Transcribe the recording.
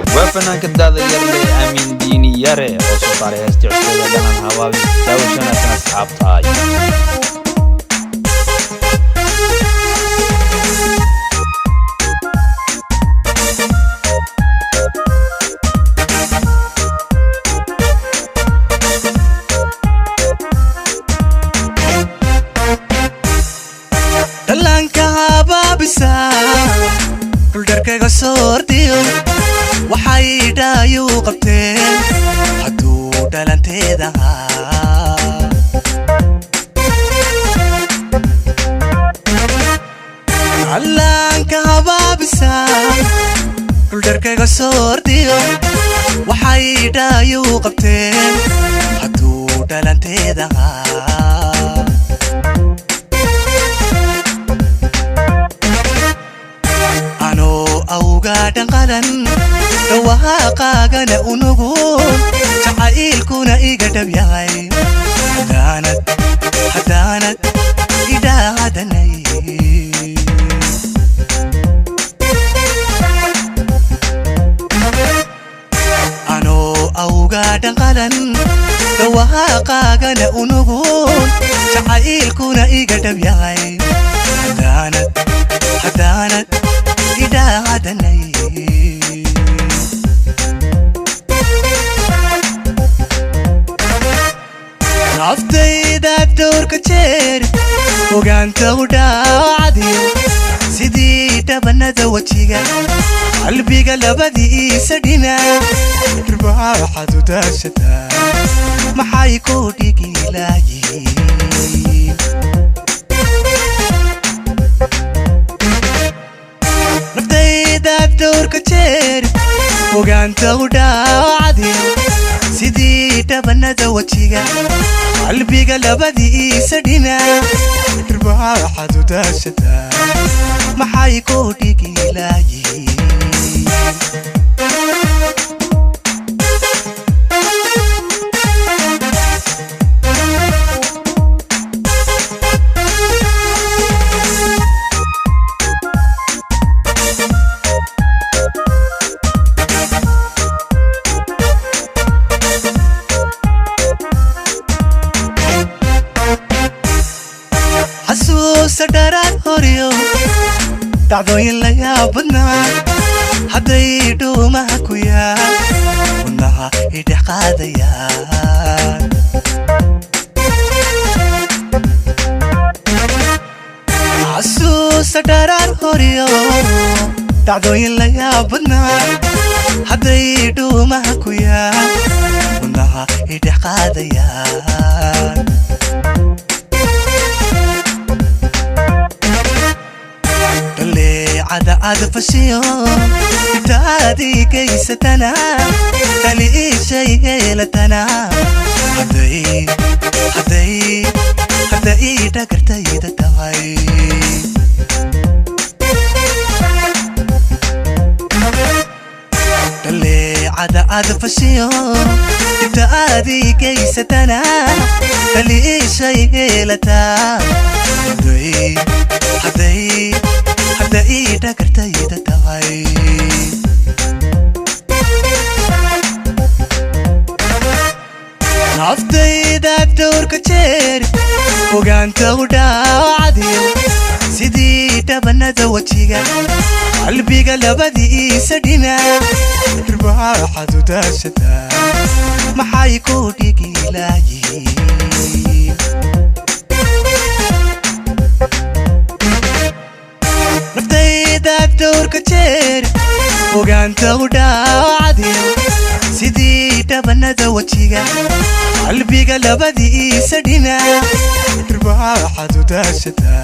وفنان كداد يرلي أمين ديني يري وصوتاري هستي عسولة دمان هواوي داوشنا سنة أصحاب تاي dhuldarkaga soortiyo waxay dhaayu qabteen haduu dhalanteeda allaanka habaabisa dhuldarkaga soortiyo waxay dhaayu qabteen haduu dhalanteeda awgaadhan qalan dhawaaqaagana unugu jacaylkuna iga dhab yahay haddaanad idhaadanay anoo awgaadhan qalan dhawaaqaagana unugu jacaylkuna iga dhab yahay haddaanad idhaadanay naftayda dhowrka jeer ogaanta u dhaacadiyo sidii dhabanada wajiga qalbiga labadiisa dhinac dharbaaxad u daashataa maxay ku dhigi laayihiin dhowrka jeer ogaanta u dhaacadiyo sidii dhabanada wajiga qalbiga labadiisa dhinac dharbaaxad u daashataa maxay ku dhigi laayihiin sadaraad horiyo dhacdooyin la yaabadnaa hadday dhuumaha ku yaal wadnaha idhex qaadayaan xasuusa dharaad horiyo dhacdooyin la yaabadnaa hadday dhuumaha ku yaal wadnaha idhex qaadayaan عاد فشيو تادي كيستنا تلي شيء لتنا حدي تكرتي تتاي تلي عاد فشيو تادي كيستنا تلي شيء لتنا حدي تكرتي تتاي naftayda dhowrka jeer ogaanta u dhaacadiyo sidii dhabanada wajiga qalbiga labadiisa dhinac dharbaaxad u daashataa maxay ku dhigi laayihiin naftayda dhowrka jeer ogaanta u dhaacadiyo sidii dhabanada wajiga qalbiga labadiisa dhinac dharbaaxad u daashataa